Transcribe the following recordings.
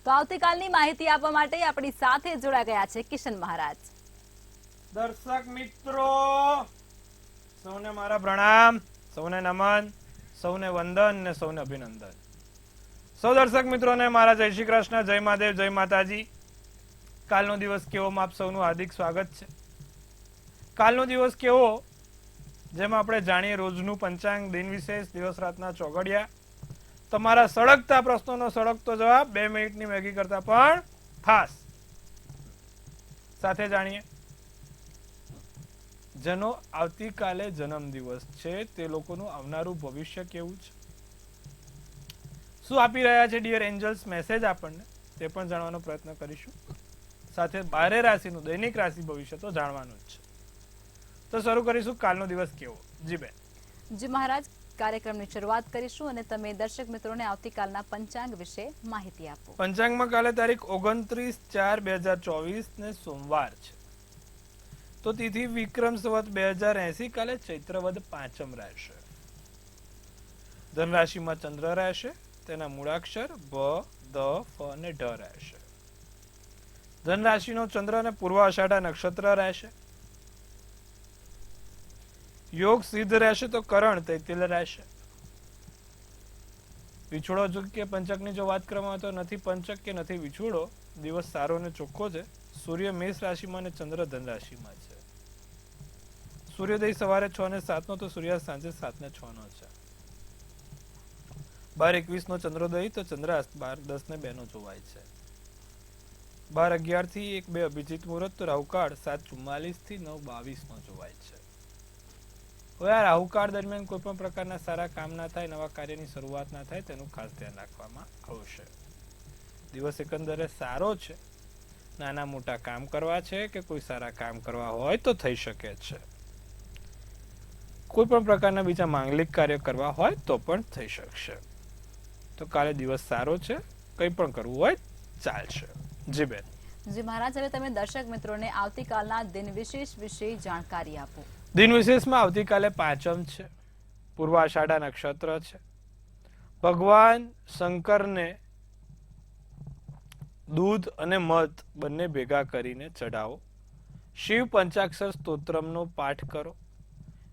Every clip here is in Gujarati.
તો આવતીકાલની માહિતી આપવા માટે આપણી સાથે જોડા ગયા છે કિશન મહારાજ. દર્શક મિત્રો સૌને મારા પ્રણામ, સૌને નમન, સૌને વંદન ને સૌને અભિનંદન. સૌ દર્શક મિત્રોને મારા જય શ્રી કૃષ્ણ, જય મહાદેવ, જય માતાજી. કાલનો દિવસ કેવો આપ સૌનું હાર્દિક સ્વાગત છે. કાલનો દિવસ કેવો, જેમ આપણે જાણીએ રોજનું પંચાંગ, દિન વિશેષ, દિવસ રાતના ચોઘડિયા, તમારા સળગતા પ્રશ્નોનો સળગતો જવાબ 2 મિનિટની મેગી કરતા પણ ખાસ. સાથે જાણીએ જેનો આવતીકાલે જન્મદિવસ છે તે લોકોનું આવનારું ભવિષ્ય કેવું છે, શું આપી રહ્યા છે ડિયર એન્જલ્સ મેસેજ આપણને, તે પણ જાણવાનો પ્રયત્ન કરીશું. સાથે 12 રાશિનું દૈનિક રાશિ ભવિષ્ય તો જાણવાનું જ છે. તો શરૂ કરીશું કાલનો દિવસ કેવો. જી બેન. જી મહારાજ, કાર્યક્રમની શરૂઆત કરીશું અને તમે દર્શક મિત્રોને આવતીકાલના પંચાંગ વિશે માહિતી આપો. પંચાંગમાં કાલે તારીખ 29/4/2024 ને સોમવાર છે. તો તિથિ વિક્રમ સંવત 2080 કાલે ચૈત્રવદ પાંચમ રહેશે. ધન રાશિમાં ચંદ્ર રહેશે, તેના મૂળાક્ષર ભ, દ, ફ અને ઢ રહેશે. ધન રાશિનો ચંદ્ર અને પૂર્વ આષાઢા નક્ષત્ર રહેશે. યોગ સિદ્ધ રહેશે તો કરણ તૈતિલ રહેશે. વિછોડો જો કે પંચકની જો વાત કરવામાં આવે તો નથી પંચક કે નથી વિછોડો. દિવસ સારો અને ચોખ્ખો છે. સૂર્ય મેષ રાશિમાં અને ચંદ્ર ધન રાશિમાં છે. સૂર્યોદય સવારે 6:07 નો તો સૂર્યાસ્ત સાંજે 7:06 નો છે. 12:21 નો ચંદ્રોદય તો ચંદ્રાસ્ત 12:10:02 નો જોવાય છે. 12:11 થી 1:02 અભિજીત મુહૂર્ત તો રાહુકાળ 7:44 થી 9:22 નો જોવાય છે. હવે આ રાહુકાળ દરમિયાન કોઈ પણ પ્રકારના સારા કામ ના થાય, નવા કાર્યની શરૂઆત ના થાય, તેનું ખાસ ધ્યાન રાખવામાં આવશે. દિવસ એકંદરે સારો છે. નાના મોટા કામ કરવા છે કે કોઈ સારા કામ કરવા હોય તો થઈ શકે છે. કોઈ પણ પ્રકારના બીજા માંગલિક કાર્ય કરવા હોય તો પણ થઈ શકશે. તો કાલે દિવસ સારો છે, કંઈ પણ કરવું હોય ચાલશે. જી બેન. જી મહારાજ, હવે તમે દર્શક મિત્રોને આવતીકાલના દિન વિશેષ વિશે જાણકારી આપો. દિન વિશેષમાં આવતીકાલે પાંચમ છે, પૂર્વ આષાઢા નક્ષત્ર છે. ભગવાન શંકરને દૂધ અને મધ બંને ભેગા કરીને ચઢાવો. શિવ પંચાક્ષર સ્તોત્રમનો પાઠ કરો.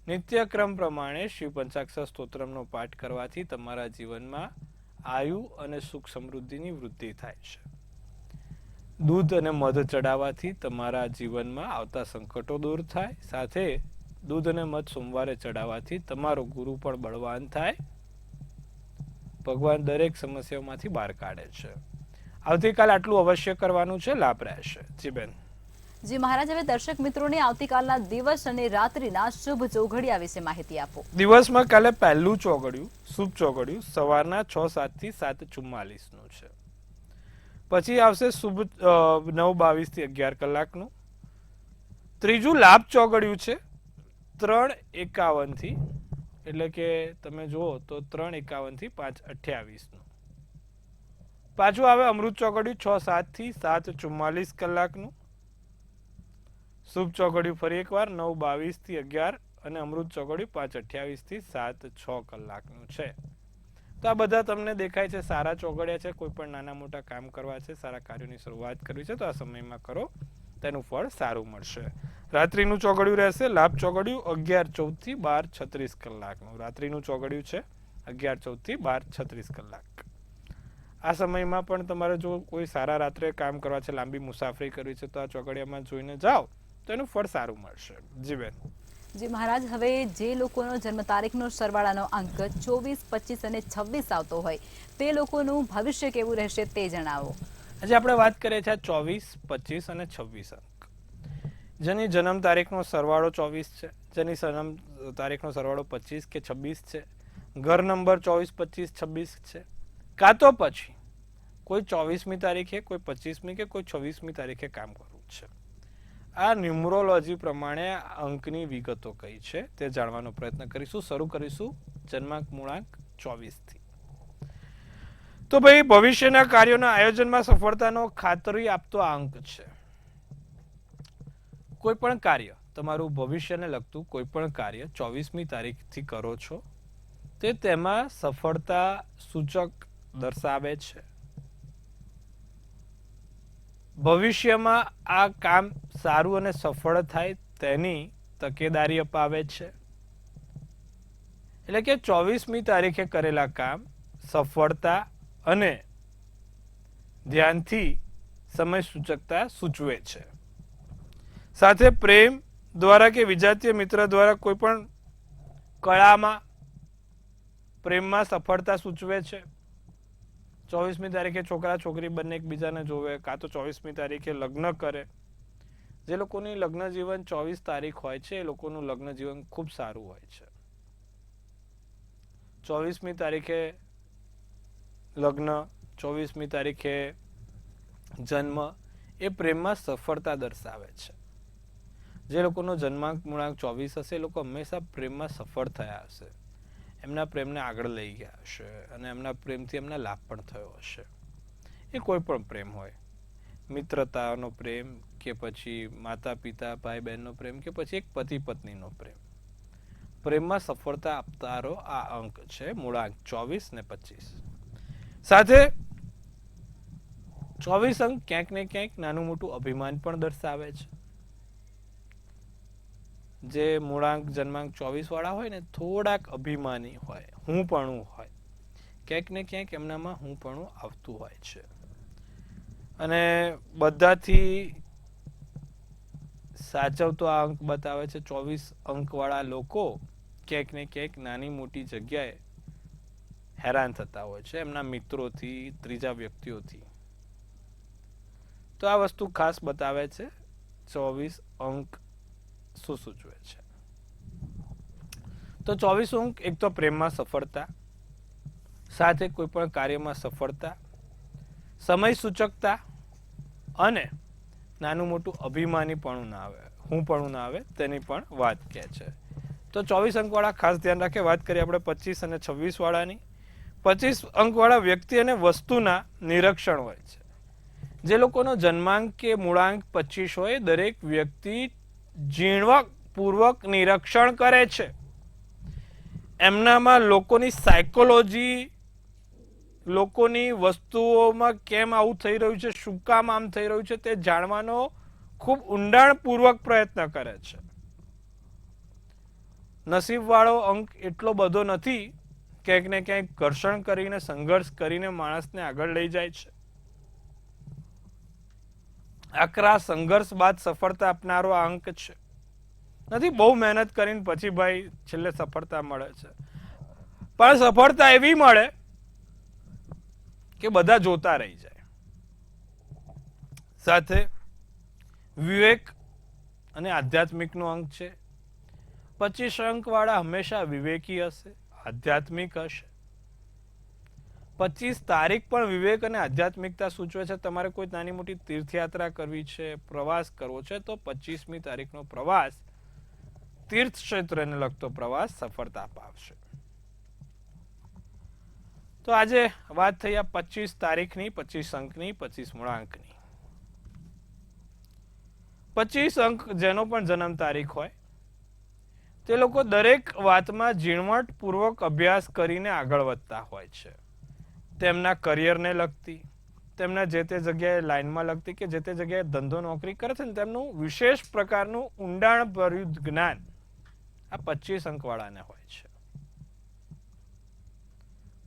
નિત્યક્રમ પ્રમાણે શિવ પંચાક્ષર સ્તોત્રમનો પાઠ કરવાથી તમારા જીવનમાં આયુ અને સુખ સમૃદ્ધિની વૃદ્ધિ થાય છે. દૂધ અને મધ ચડાવવાથી તમારા જીવનમાં આવતા સંકટો દૂર થાય. સાથે દૂધ અને મધ સોમવારે ચડાવવાથી તમારો ગુરુ પણ બળવાન થાય. ભગવાન દરેક સમસ્યાઓમાંથી બહાર કાઢે છે. આવતીકાલે આટલું અવશ્ય કરવાનું છે, લાભ રહેશે. જી બેન. જી મહારાજ, હવે દર્શક મિત્રોને આવતીકાલના દિવસ અને રાત્રિના શુભ ચોઘડિયા વિશે માહિતી આપો. દિવસમાં કાલે પહેલું ચોઘડિયું, શુભ ચોઘડિયું સવારના 6:07 થી 7:44 નું છે. પછી આવશે શુભ 9:22 થી 11 કલાકનું. ત્રીજું લાભ ચોઘડિયું છે 3:51 થી, એટલે કે તમે જુઓ તો 3:51 થી 5:28 નું. પાછું આવે અમૃત ચોઘડિયું 6:07 થી 7:44 કલાકનું. શુભ ચોઘડિયું ફરી એકવાર 9:22 થી 11 અને અમૃત ચોઘડિયું 5:28 થી 7:06 કલાકનું છે. તો આ બધા તમને દેખાય છે સારા ચોઘડિયા છે. કોઈ પણ નાના મોટા કામ કરવા છે, સારા કાર્યોની શરૂઆત કરવી છે તો આ સમયમાં કરો, તેનું ફળ સારું મળશે. રાત્રિનું ચોઘડિયું રહેશે લાભ ચોઘડિયું 11:14 થી 12:36 કલાકનું. રાત્રિનું ચોઘડિયું છે 11:14 થી 12:36 કલાક. આ સમયમાં પણ તમારે જો કોઈ સારા રાત્રે કામ કરવા છે, લાંબી મુસાફરી કરવી છે તો આ ચોઘડિયામાં જોઈને જાઓ તો એનું ફળ સારું મળશે. જી બેન. જી મહારાજ, હવે જે લોકોનો જન્મ તારીખનો સરવાળાનો અંક 24, 25 અને 26 આવતો હોય તે લોકોનું ભવિષ્ય કેવું રહેશે તે જણાવો. આજે આપણે વાત કરીએ છીએ 24, 25 અને 26 અંક. જેની જન્મ તારીખનો સરવાળો 24 છે, જેની જન્મ તારીખનો સરવાળો 25 કે 26 છે, ઘર નંબર 24, 25, 26 છે, કાં તો પછી કોઈ 24મી તારીખે, કોઈ 25મી કે કોઈ 26મી તારીખે કામ કરવું છે. આ ન્યુમરોલોજી પ્રમાણે અંકની વિગતો કઈ છે તે જાણવાનો પ્રયત્ન કરીશું. શરૂ કરીશું જન્માંક મૂળાંક 24 થી. તો ભાઈ, ભવિષ્યના કાર્યોના આયોજનમાં સફળતાનો ખાતરી આપતો અંક છે. કોઈ પણ કાર્ય, તમારું ભવિષ્યને લગતું કોઈ પણ કાર્ય 24મી તારીખથી કરો છો તે તેમાં સફળતા સૂચક દર્શાવે છે. ભવિષ્યમાં આ કામ સારું અને સફળ થાય તેની તકેદારી અપાવે છે. એટલે કે 24મી તારીખે કરેલા કામ સફળતા અને ધ્યાનથી સમય સૂચકતા સૂચવે છે. સાથે પ્રેમ દ્વારા કે વિજાતીય મિત્ર દ્વારા કોઈ પણ કળામાં પ્રેમમાં સફળતા સૂચવે છે. 24મી તારીખે છોકરા છોકરી બંને એકબીજાને જોવે, કાં તો 24મી તારીખે લગ્ન કરે. જે લોકોની લગ્ન જીવન 24 તારીખ હોય છે એ લોકોનું લગ્ન જીવન ખૂબ સારું હોય છે. 24મી તારીખે લગ્ન, 24મી તારીખે જન્મ એ પ્રેમમાં સફળતા દર્શાવે છે. જે લોકોનો જન્માંક મૂળાંક 24 હશે એ લોકો હંમેશા પ્રેમમાં સફળ થયા હશે, એમના પ્રેમને આગળ લઈ ગયા હશે અને એમના પ્રેમથી એમને લાભ પણ થયો હશે. એ કોઈ પણ પ્રેમ હોય, મિત્રતાનો પ્રેમ કે પછી માતા પિતા ભાઈ બહેનનો પ્રેમ કે પછી એક પતિ પત્નીનો પ્રેમ, પ્રેમમાં સફળતા આપનારો આ અંક છે મૂળાંક 24 ને 25. સાથે 24 અંક ક્યાંક ને ક્યાંક નાનું મોટું અભિમાન પણ દર્શાવે છે. જે મૂળાંક જન્માંક 24 વાળા હોય ને થોડાક અભિમાની હોય, હુંપણું હોય, ક્યાંક ને ક્યાંક એમનામાં હુંપણું આવતું હોય છે. અને બધાથી સાચવતો આ અંક બતાવે છે 24 અંક વાળા લોકો ક્યાંક ને ક્યાંક નાની મોટી જગ્યાએ હેરાન થતા હોય છે એમના મિત્રોથી, ત્રીજા વ્યક્તિઓથી. તો આ વસ્તુ ખાસ બતાવે છે 24 અંક શું સૂચવે છે. તો 24 અંક એક તો પ્રેમમાં સફળતા, સાથે કોઈ પણ કાર્યમાં સફળતા, સમય સૂચકતા અને નાનું મોટું અભિમાની પણ ના આવે, હું પણ ના આવે તેની પણ વાત કહે છે. તો 24 અંક વાળા ખાસ ધ્યાન રાખે. વાત કરીએ આપણે 25 અને 26 વાળાની. 25 અંક વાળા વ્યક્તિ અને વસ્તુના નિરીક્ષણ હોય છે. જે લોકોનો જન્માંક કે મૂળાંક 25 હોય દરેક વ્યક્તિ ઝીણવટપૂર્વક નિરીક્ષણ કરે છે. એમનામાં લોકોની સાયકોલોજી, લોકોની વસ્તુઓમાં કેમ આવું થઈ રહ્યું છે, શું કામ આમ થઈ રહ્યું છે તે જાણવાનો ખૂબ ઊંડાણપૂર્વક પ્રયત્ન કરે છે. નસીબવાળો અંક એટલો બધો નથી, ક્યાંક ને ક્યાંક ઘર્ષણ કરીને, સંઘર્ષ કરીને માણસને આગળ લઈ જાય છે. આકરા સંઘર્ષ બાદ સફળતા આપનારો આ અંક છે. નથી બહુ મહેનત કરીને પછી ભાઈ છેલ્લે સફળતા મળે છે, પણ સફળતા એવી મળે કે બધા જોતા રહી જાય. સાથે વિવેક અને આધ્યાત્મિકનો અંક છે. 25 અંક વાળા હંમેશા વિવેકી હશે, આધ્યાત્મિક હશે. 25 તારીખ પણ વિવેક અને આધ્યાત્મિકતા સૂચવે છે. તમારે કોઈ નાની મોટી તીર્થયાત્રા કરવી છે, પ્રવાસ કરવો છે તો 25મી તારીખનો પ્રવાસ, તીર્થ ક્ષેત્રને લગતો પ્રવાસ સફળતા અપાવશે. તો આજે વાત થઈ આ 25 તારીખની, 25 અંકની, 25 મૂળાંકની. 25 અંક જેનો પણ જન્મ તારીખ હોય તે લોકો દરેક વાતમાં ઝીણવટપૂર્વક અભ્યાસ કરીને આગળ વધતા હોય છે. તેમના કરિયરને લગતી, તેમના જે તે જગ્યાએ લાઈનમાં લગતી કે જે તે જગ્યાએ ધંધો નોકરી કરે છે ને તેમનું વિશેષ પ્રકારનું ઊંડાણભર્યું જ્ઞાન આ 25 અંકવાળાને હોય છે.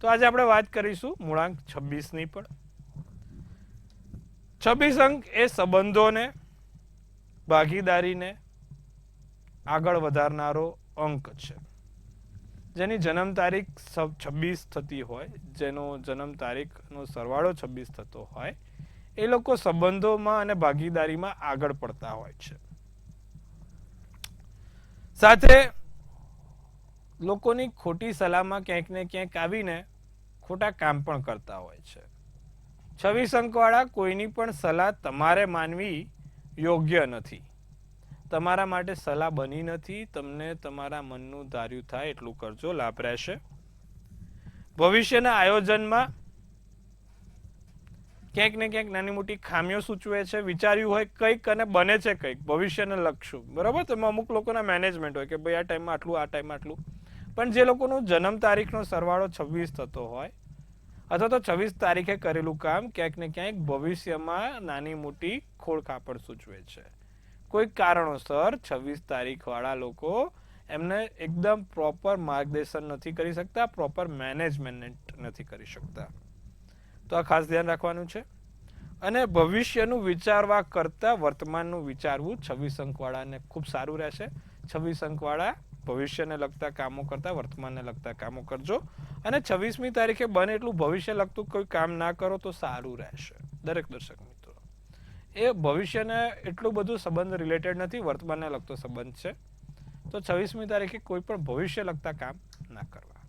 તો આજે આપણે વાત કરીશું મૂળાંક 26ની પણ. 26 અંક એ સંબંધોને, ભાગીદારીને આગળ વધારનારો અંક છે. જેની જન્મ તારીખ 26 થતી હોય, જેનો જન્મ તારીખનો સરવાળો 26 થતો હોય, એ લોકો સંબંધોમાં અને ભાગીદારીમાં આગળ પડતા હોય છે. સાથે લોકોની ખોટી સલાહમાં ક્યાંક ને ક્યાંક આવીને ખોટા કામ પણ કરતા હોય છે. 26 અંકવાળા કોઈની પણ સલાહ તમારે માનવી યોગ્ય નથી. તમારા માટે સલાહ બની નથી. તમને તમારા મનનું ધાર્યું થાય એટલું કરજો, લાભ રહેશે. ભવિષ્યના આયોજનમાં ક્યાંક ને ક્યાંક નાની મોટી ખામીઓ સૂચવે છે. વિચાર્યું હોય કંઈક અને બને છે કંઈક, ભવિષ્યને લક્ષું, બરાબર. તો અમુક લોકોના મેનેજમેન્ટ હોય કે ભાઈ આ ટાઈમમાં આટલું, આ ટાઈમમાં આટલું. પણ જે લોકોનો જન્મ તારીખનો સરવાળો 26 થતો હોય અથવા તો 26 તારીખે કરેલું કામ ક્યાંક ને ક્યાંક ભવિષ્યમાં નાની મોટી ખોળ ખાપડ સૂચવે છે. કોઈ કારણોસર 26 તારીખ વાળા લોકો એમને એકદમ પ્રોપર માર્ગદર્શન નથી કરી શકતા, પ્રોપર મેનેજમેન્ટ નથી કરી શકતા. તો આ ખાસ ધ્યાન રાખવાનું છે. અને ભવિષ્યનું વિચારવા કરતા વર્તમાનનું વિચારવું 26 અંકવાળાને ખૂબ સારું રહેશે. 26 અંકવાળા ભવિષ્યને લગતા કામો કરતા વર્તમાનને લગતા કામો કરજો. અને 26મી તારીખે બને એટલું ભવિષ્ય લગતું કોઈ કામ ના કરો તો સારું રહેશે. દરેક દર્શક મિત્રો, એ ભવિષ્યને એટલું બધું સંબંધ રિલેટેડ નથી, વર્તમાનને લગતો સંબંધ છે. તો 26મી તારીખે કોઈ પણ ભવિષ્ય લગતા કામ ના કરવા.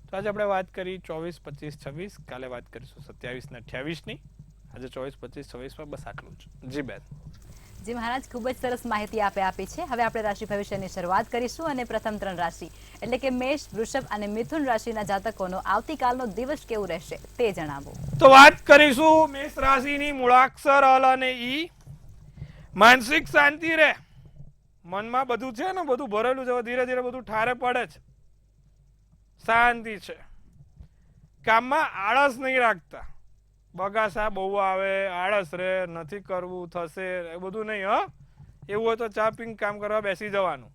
તો આજે આપણે વાત કરી 24, 25, 26. કાલે વાત કરીશું 27 ને 28ની. આજે 24, 25, 26માં બસ આટલું જ. જી બેન. જી મહારાજ, ખૂબ જ સરસ માહિતી આપી છે. હવે આપણે રાશિ ભવિષ્યની શરૂઆત કરીશું અને પ્રથમ 3 રાશિ એટલે કે મેષ, વૃષભ અને મિથુન રાશિના જાતકોનો આવતીકાલનો દિવસ કેવું રહેશે તે જણાવો. તો વાત કરીશું મેષ રાશિની. મૂળાક્ષર અલ અને ઈ. માનસિક શાંતિ રહે. મનમાં બધું છે ને, બધું ભરેલું છે, ધીરે ધીરે બધું ઠારે પડે છે. શાંતિ છે. કામમાં આળસ નહીં રાખતા. બગાસા બહુ આવે, આળસ રે, નથી કરવું, થશે, એ બધું નહીં. એવું હોય તો ચા પીને કામ કરવા બેસી જવાનું.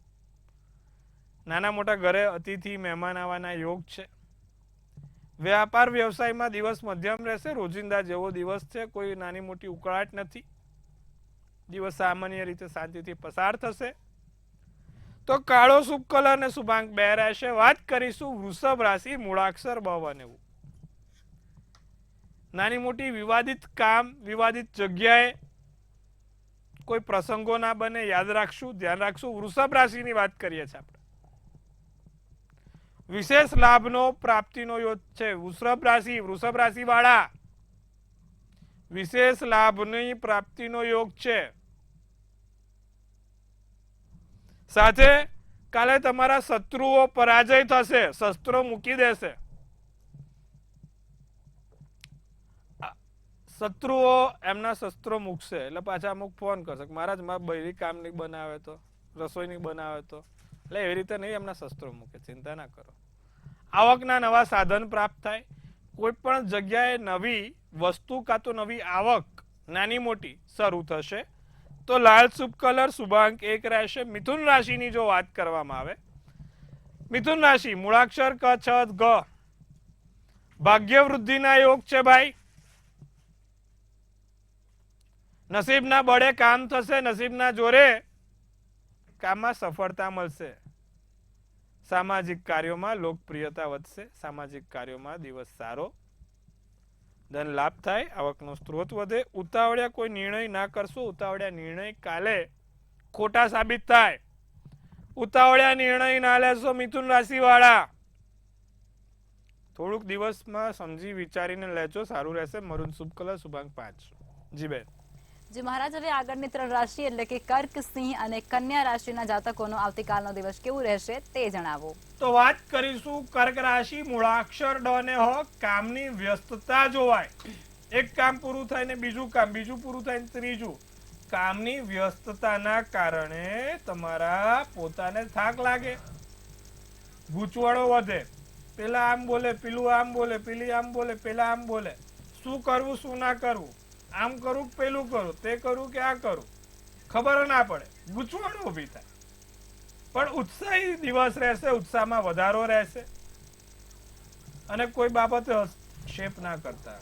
નાના મોટા ઘરે અતિથિ મહેમાન આવવાના યોગ છે. વ્યાપાર વ્યવસાયમાં દિવસ મધ્યમ રહેશે. રોજિંદા જેવો દિવસ છે, કોઈ નાની મોટી ઉકળાટ નથી. દિવસ સામાન્ય રીતે શાંતિથી પસાર થશે. તો કાળો શુભ કલર ને શુભાંક 2 રહેશે. વાત કરીશું વૃષભ રાશિ. મૂળાક્ષર બ અને ઉ. નાની મોટી વિવાદિત કામ, વિવાદિત જગ્યાએ કોઈ પ્રસંગો ના બને, યાદ રાખશું, ધ્યાન રાખશું. વૃષભ રાશિની વાત કરીએ છીએ આપણે. વિશેષ લાભનો પ્રાપ્તિનો યોગ છે. વૃષભ રાશિ વાળા વિશેષ લાભની પ્રાપ્તિનો યોગ છે. સાથે કાલે તમારા શત્રુઓ પરાજય થશે, શસ્ત્રો મૂકી દેશે. શત્રુઓ એમના શસ્ત્રો મૂકશે એટલે પાછા અમુક ફોન કરશે, મહારાજ મારા બૈરી કામ નહીં બનાવે તો, રસોઈ નહીં બનાવે તો. એટલે એવી રીતે નહીં એમના શસ્ત્રો મૂકે, ચિંતા ના કરો. આવકના નવા સાધન પ્રાપ્ત થાય. કોઈ પણ જગ્યાએ નવી વસ્તુ કાં તો નવી આવક નાની મોટી શરૂ થશે. તો લાલ શુભ કલર શુભાંક 1 રહેશે. મિથુન રાશિની જો વાત કરવામાં આવે, મિથુન રાશિ મૂળાક્ષર ક, છ, ગ. ભાગ્ય વૃદ્ધિના યોગ છે ભાઈ. નસીબના બળે કામ થશે, નસીબના જોરે કામમાં સફળતા મળશે. સામાજિક કાર્યોમાં લોકપ્રિયતા વધશે. સામાજિક કાર્યોમાં દિવસ સારો. ધન લાભ થાય, આવકનો સ્ત્રોત વધે. ઉતાવળિયા કોઈ નિર્ણય ના કરશો. ઉતાવળિયા નિર્ણય કાલે ખોટા સાબિત થાય. ઉતાવળિયા નિર્ણય ના લેશો મિથુન રાશિ વાળા. થોડુંક દિવસમાં સમજી વિચારીને લેજો, સારું રહેશે. મરૂન શુભ કલર શુભાંક 5. જી બેન. જી મહારાજ, હવે આગળની 3 રાશિ એટલે કે કર્ક, સિંહ અને કન્યા રાશિના જાતકોનો આવતીકાલનો દિવસ કેવું રહેશે તે જણાવો. તો વાત કરીશું કર્ક રાશિ. મૂળાક્ષર ડ ને હ. કામની વ્યસ્તતા જોવાય. એક કામ પૂરું થાય ને બીજું કામ, બીજું પૂરું થાય ને ત્રીજું. કામની વ્યસ્તતાના કારણે તમારા પોતાને થાક લાગે, ગૂંચવણો વધે. પેલા આમ બોલે, પેલું આમ બોલે, પેલી આમ બોલે, પેલા આમ બોલે. શું કરવું શું ના કરવું, આમ કરું પેલું કરું, તે કરું કે આ કરું, ખબર ના પડે, ગૂંચવણ ઊભી થાય. પણ ઉત્સાહી દિવસ રહેશે, ઉત્સાહમાં વધારો રહેશે. અને કોઈ બાબતે હસ્તક્ષેપ ના કરતા.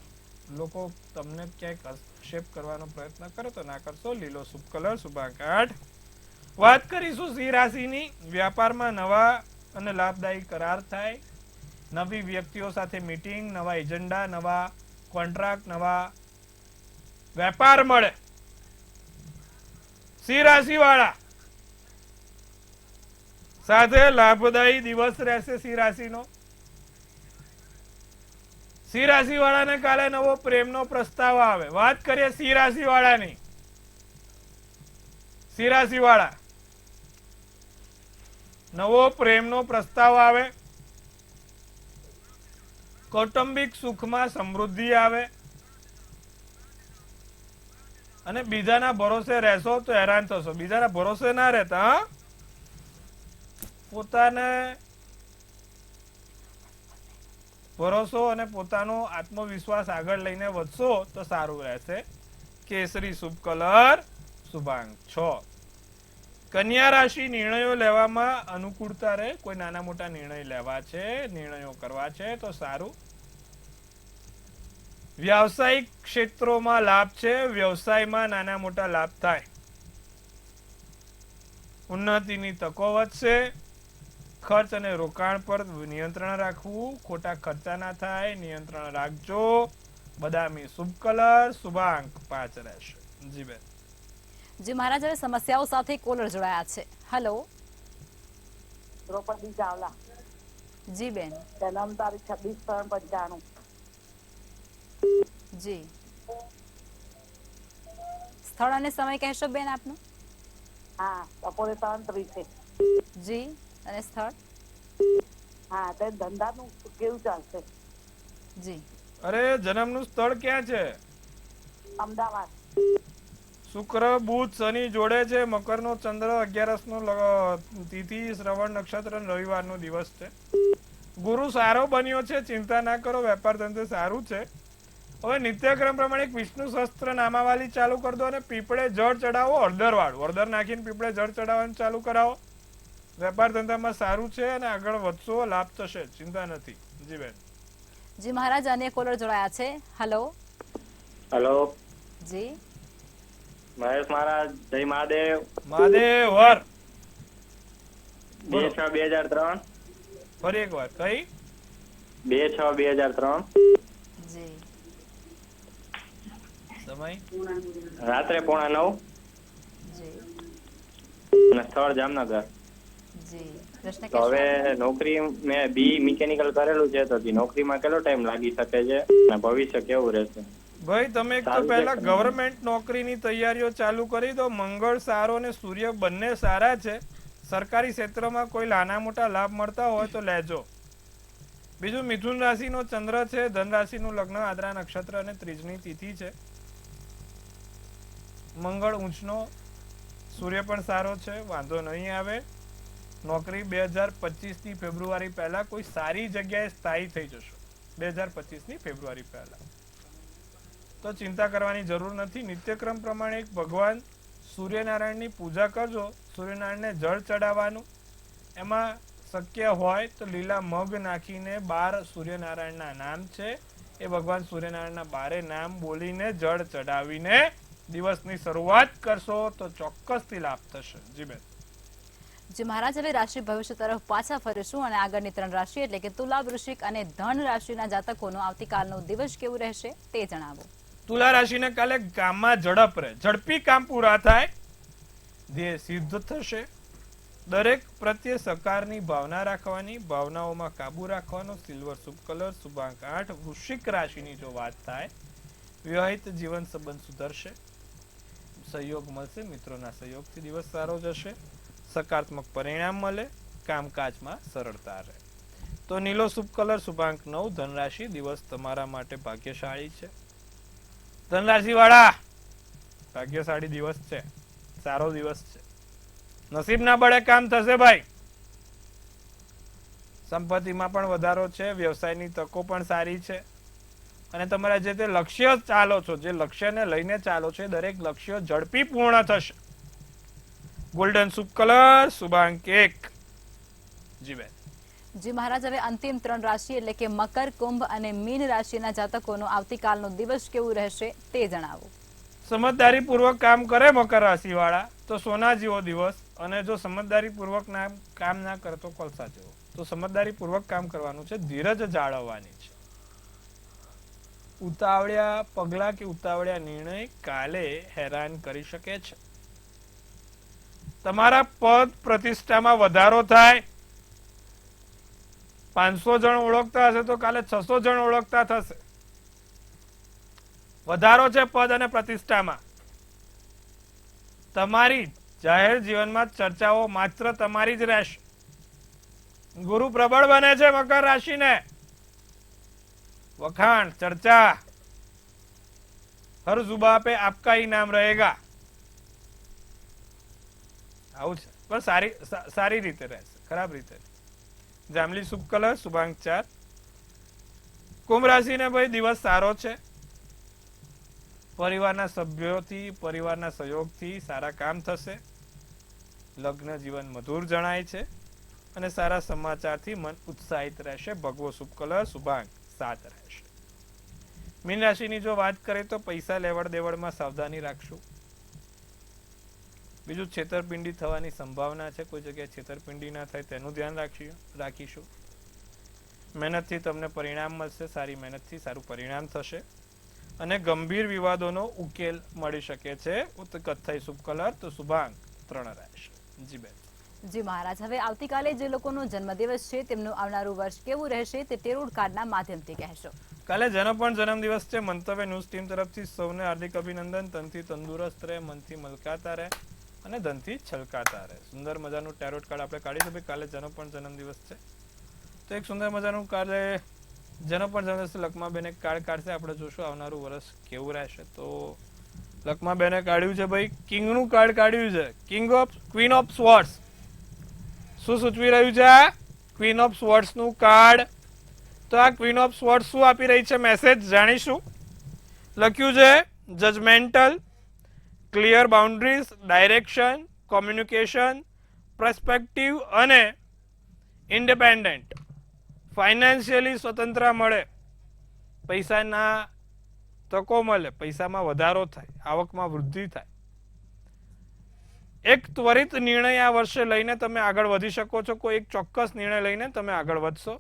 લોકો તમને ક્યાંક હસ્તક્ષેપ કરવાનો પ્રયત્ન કરે તો ના કરશો. લીલો શુભ કલર શુભાંક 8. વાત કરીશું સિંહ રાશિની. વ્યાપારમાં નવા અને લાભદાયી કરાર થાય. નવી વ્યક્તિઓ સાથે મીટિંગ, નવા એજન્ડા, નવા કોન્ટ્રાક્ટ, નવા વેપાર મળે. સિંહ રાશિ વાળા સાથે લાભદાયી દિવસ રહેશે. સિંહ રાશિનો. સિંહ રાશિ વાળાને કાલે નવો પ્રેમનો પ્રસ્તાવ આવે. વાત કરીએ સિંહ રાશિ વાળાની. સિંહ રાશિ વાળા નવો પ્રેમનો પ્રસ્તાવ આવે. કૌટુંબિક સુખમાં સમૃદ્ધિ આવે. અને બીજાના ભરોસે રહેશો તો હેરાન થશો. બીજાના ભરોસે ના રહેતા. પોતાને ભરોસો અને પોતાનો આત્મવિશ્વાસ આગળ લઈને વધશો તો સારું રહેશે. કેસરી શુભ કલર શુભાંક 6. કન્યા રાશિ નિર્ણયો લેવામાં અનુકૂળતા રહે. કોઈ નાના મોટા નિર્ણય લેવા છે, નિર્ણયો કરવા છે તો સારું. વ્યાવસાયિક ક્ષેત્રોમાં લાભ છે. વ્યવસાયમાં નાના મોટા લાભ થાય. ઉન્નતિની તકો વધશે. ખર્ચ અને રોકાણ પર નિયંત્રણ રાખવું. ખોટા ખર્ચા ના થાય, નિયંત્રણ રાખજો. બદામી શુભ કલર શુભાંક 5 રહેશે. જી બેન. જી મહારાજ, હવે સમસ્યાઓ સાથે કોલર જોડાયા છે. હેલો. દ્રૌપદી ચાવલા, જી બેન. જન્મ તારીખ 26/3/95. જી. સ્થળ અને સમય કહેશો બેન આપનું? હા, બપોરે 3:30 છે. જી. અને સ્થળ? હા, તે ધંધાનું કેવું ચાલશે? જી. અરે, જન્મનું સ્થળ ક્યાં છે? અમદાવાદ. શુક્ર બુધ શનિ જોડે છે. મકરનો ચંદ્ર, 11નો તિથિ, શ્રવણ નક્ષત્ર, રવિવારનો દિવસ છે. ગુરુ સારો બન્યો છે, ચિંતા ના કરો. વેપાર ધંધે સારું છે. હવે નિત્યક્રમ પ્રમાણે એક વિષ્ણુ સહસ્ત્ર નામાવાલી ચાલુ કરી દો અને પીપળે જળ ચડાવો. હળદર વાળું હળદર નાખીને પીપળે જળ ચડાવવાનું ચાલુ કરાવો. વેપાર ધંધામાં સારું છે અને આગળ વધશો, લાભ થશે, ચિંતા નથી. જી બેન. જી મહારાજ, અન્ય કોલર જોડાયા છે. હેલો. હેલો, જી. મહેશ મહારાજ, જય મહાદેવ. મહાદેવ વર. 2/6/2003. ફરી એક વાર કઈ? 2/6/2003. જી. સમય રાત્રે 8:45 જી. અને સ્થળ જામનગર. જી. પ્રશ્ન તો કહેશો? હવે નોકરી મેં બી મિકેનિકલ કરેલું છે, તો નોકરીમાં કેટલો ટાઈમ લાગી શકે છે અને ભવિષ્ય કેવું રહેશે? ભાઈ, તમે એક તો સારું પહેલા છે. ગવર્મેન્ટ નોકરીની તૈયારીઓ ચાલુ કરી દો. મંગળ સારો અને સૂર્ય બંને સારા છે. સરકારી ક્ષેત્રમાં કોઈ નાના મોટા લાભ મળતા હોય તો લેજો. બીજું, મિથુન રાશિનો ચંદ્ર છે. ધન રાશિનું લગ્ન આદ્રા નક્ષત્ર અને ત્રીજની તિથિ છે. મંગળ ઊંચનો, સૂર્ય પણ સારો છે, વાંધો નહીં આવે. નોકરી 2025ની ફેબ્રુઆરી પહેલા કોઈ સારી જગ્યાએ સ્થાયી થઈ જશો. 2025ની ફેબ્રુઆરી પહેલા તો ચિંતા કરવાની જરૂર નથી. નિત્યક્રમ પ્રમાણે ભગવાન સૂર્યનારાયણની પૂજા કરજો. સૂર્યનારાયણને જળ ચડાવવાનું. એમાં શક્ય હોય તો લીલા મગ નાખીને 12 સૂર્યનારાયણના નામ છે એ ભગવાન સૂર્યનારાયણના 12 નામ બોલીને જળ ચડાવીને દિવસની શરૂઆત કરશો તો ચોક્કસથી લાભ થશે. જી બેન. જી મહારાજ, હવે રાશિ ભવિષ્ય તરફ પાછા ફરીશું અને આગળની 3 રાશિ એટલે કે તુલા, વૃશ્ચિક અને ધન રાશિના જાતકોનો આવતીકાલનો દિવસ કેવું રહેશે તે જણાવો. તુલા રાશિને કાલે કામમાં ઝડપ રહે. ઝડપી કામ પૂરા થાય. ધ્યેય સિદ્ધ થશે. દરેક પ્રત્યે સકારની ભાવના રાખવાની. ભાવનાઓમાં કાબુ રાખવાનો. સિલ્વર શુભ કલર શુભાંક 8. વૃશ્ચિક રાશિની જો વાત થાય, વિવાહિત જીવન સંબંધ સુધરશે. સહયોગ મળશે. મિત્રોના સહયોગથી દિવસ સારો જશે. સકારાત્મક પરિણામ મળે. કામકાજમાં સરળતા રહે. તો નીલો શુભ કલર શુભાંક 9. ધનરાશિ દિવસ તમારા માટે ભાગ્યશાળી છે. ધનરાશિ વાળા, ભાગ્યશાળી દિવસ છે, સારો દિવસ છે. નસીબ ના બળે કામ થશે ભાઈ. સંપત્તિમાં પણ વધારો છે. વ્યવસાયની તકો પણ સારી છે. અને તમારા જે તે લક્ષ્ય ચાલો છો, જે લક્ષ્યને લઈને ચાલો છો, દરેક લક્ષ્યો ઝડપી પૂર્ણ થશે. ગોલ્ડન શુભ કલર શુભાંક 1. જી બેન. જી મહારાજ, હવે અંતિમ 3 રાશિ એટલે કે મકર, કુંભ અને મીન રાશિના જાતકોનો આવતીકાલનો દિવસ કેવું રહેશે તે જણાવો. સમજદારી પૂર્વક કામ કરે મકર રાશિ વાળા તો સોના જેવો દિવસ. અને જો સમજદારી પૂર્વક કામ ના કરે તો કોલસા જેવો. તો સમજદારી પૂર્વક કામ કરવાનું છે. ધીરજ જાળવવાની છે. ઉતાવળિયા પગલા કે ઉતાવળિયા નિર્ણય કાલે હેરાન કરી શકે છે. તમારા પદ પ્રતિષ્ઠામાં વધારો થાય. 500 જણ ઓળખતા હશે તો કાલે 600 જણ ઓળખતા થશે. વધારો છે પદ અને પ્રતિષ્ઠામાં. તમારી જાહેર જીવનમાં ચર્ચાઓ માત્ર તમારી જ રહેશે. ગુરુ પ્રબળ બને છે મકર રાશિને. વખાણ ચર્ચા હર जुबा पे आपका ही नाम रहेगा. આવું છે. પણ સારી રીતે રહેશે, ખરાબ રીતે. જાંબલી શુભ કલર શુભાંક 4. કુંભ રાશિને ભાઈ દિવસ સારો છે. પરિવારના સભ્યોથી, પરિવારના સહયોગથી સારા કામ થશે. લગ્ન જીવન મધુર જણાય છે અને સારા સમાચારથી મન ઉત્સાહિત રહેશે. ભગવો શુભ કલર શુભાંગ 7 રહેશે. મીન રાશિની જો વાત કરીએ તો પૈસા લેવડ દેવડમાં સાવધાની રાખશું. બીજું છેતરપિંડી થવાની સંભાવના છે. કોઈ જગ્યાએ છેતરપિંડી ના થાય તેનું ધ્યાન રાખીશું. મહેનતથી તમને પરિણામ મળશે. સારી મહેનતથી સારું પરિણામ થશે અને ગંભીર વિવાદોનો ઉકેલ મળી શકે છે. કથ્થઈ શુભ કલર તો શુભાંગ 3 રહેશે. જી બેન. જી મહારાજ, હવે આવતીકાલે જે લોકોનો જન્મદિવસ છે તેમનું આવનારું વર્ષ કેવું રહેશે તે ટેરોટ કાર્ડના માધ્યમથી કહેશો. કાલે જેનો પણ જન્મદિવસ છે, મંતવ્ય ન્યૂઝ ટીમ તરફથી સૌને હાર્દિક અભિનંદન. તનથી તંદુરસ્ત રહે, મનથી મલકાતા રહે અને ધનથી છલકાતા રહે. સુંદર મજાનું ટેરોટ કાર્ડ આપણે કાઢીશું. ભાઈ કાલે જેનો પણ જન્મદિવસ છે તો એક સુંદર મજાનું કાલે જેનો પણ જન્મદિવસ લક્ષ્માબેન એક કાર્ડ કાઢશે. આપણે જોશું આવનારું વર્ષ કેવું રહેશે. તો લક્ષ્માબેને કાઢ્યું છે ભાઈ કિંગનું કાર્ડ કાઢ્યું છે. Queen of swords. શું સૂચવી રહ્યું છે આ ક્વીન ઓફ સ્વોર્ડ્સ નું કાર્ડ? તો આ ક્વીન ઓફ સ્વોર્ડ્સ શું આપી રહી છે મેસેજ જાણીશું. લખ્યું છે judgemental, clear boundaries, direction, communication, perspective અને ઇન્ડિપેન્ડન્ટ. ફાઇનાન્શિયલી સ્વતંત્ર મળે, પૈસાના તકો મળે, પૈસામાં વધારો થાય, આવકમાં વૃદ્ધિ થાય. એક ત્વરિત નિર્ણય આ વર્ષે લઈને તમે આગળ વધી શકો છો. કોઈ એક ચોક્કસ નિર્ણય લઈને તમે આગળ વધશો.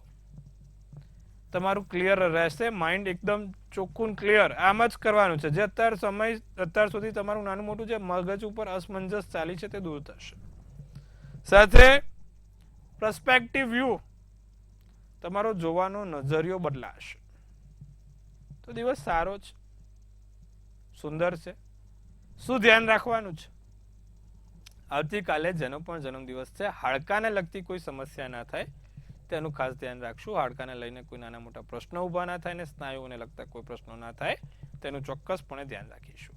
તમારું ક્લિયર રહેશે, માઇન્ડ એકદમ ચોખ્ખું ક્લિયર. આમ જ કરવાનું છે. જે અત્યાર સુધી તમારું નાનું મોટું જે મગજ ઉપર અસમંજસ ચાલી છે તે દૂર થશે. સાથે પર્સપેક્ટિવ વ્યૂ, તમારો જોવાનો નજરિયો બદલાશે. તો દિવસ સારો છે, સુંદર છે. શું ધ્યાન રાખવાનું છે? આવતીકાલે જેનો પણ જન્મદિવસ છે, હાડકાને લગતી કોઈ સમસ્યા ના થાય તેનું ખાસ ધ્યાન રાખશું. હાડકાને લઈને કોઈ નાના મોટા પ્રશ્નો ઊભા ના થાય અને સ્નાયુઓને લગતા કોઈ પ્રશ્નો ના થાય તેનું ચોક્કસપણે ધ્યાન રાખીશું.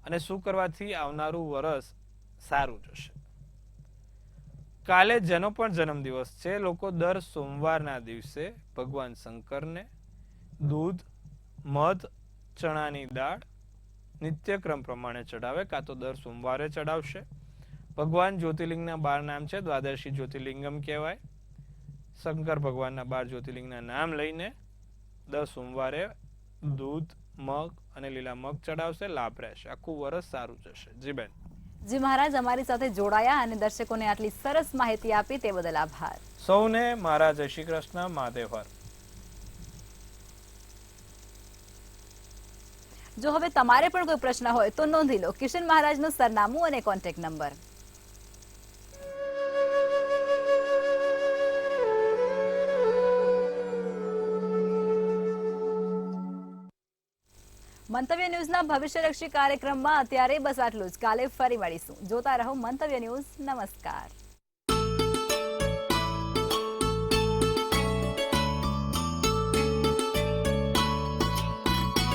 અને શું કરવાથી આવનારું વર્ષ સારું જશે? કાલે જેનો પણ જન્મદિવસ છે, લોકો દર સોમવારના દિવસે ભગવાન શંકરને દૂધ, મધ, ચણાની દાળ નિત્યક્રમ પ્રમાણે ચડાવે, કાં તો દર સોમવારે ચડાવશે. ભગવાન જ્યોતિર્લિંગના 12 નામ છે, દ્વાદશી જ્યોતિર્લિંગમ કહેવાય. શંકર ભગવાનના 12 જ્યોતિર્લિંગના નામ લઈને દર સોમવારે દૂધ, મગ અને લીલા મગ ચડાવશે. લાભ રહેશે. આખું વર્ષ સારું જશે. જી બેન. જી મહારાજ, અમારી સાથે જોડાયા અને દર્શકોને આટલી સરસ માહિતી આપી તે બદલ આભાર. સૌને મારા જય શ્રી કૃષ્ણ. મહાદેવ હર. જો હવે તમારે પણ કોઈ પ્રશ્ન હોય તો નોંધી લો કિશન મહારાજનું સરનામું અને કોન્ટેક્ટ નંબર. મંતવ્ય ન્યૂઝના ભવિષ્યલક્ષી કાર્યક્રમમાં અત્યારે બસ આટલું જ. કાલે ફરી મળીશું. જોતા રહો મંતવ્ય ન્યૂઝ. નમસ્કાર.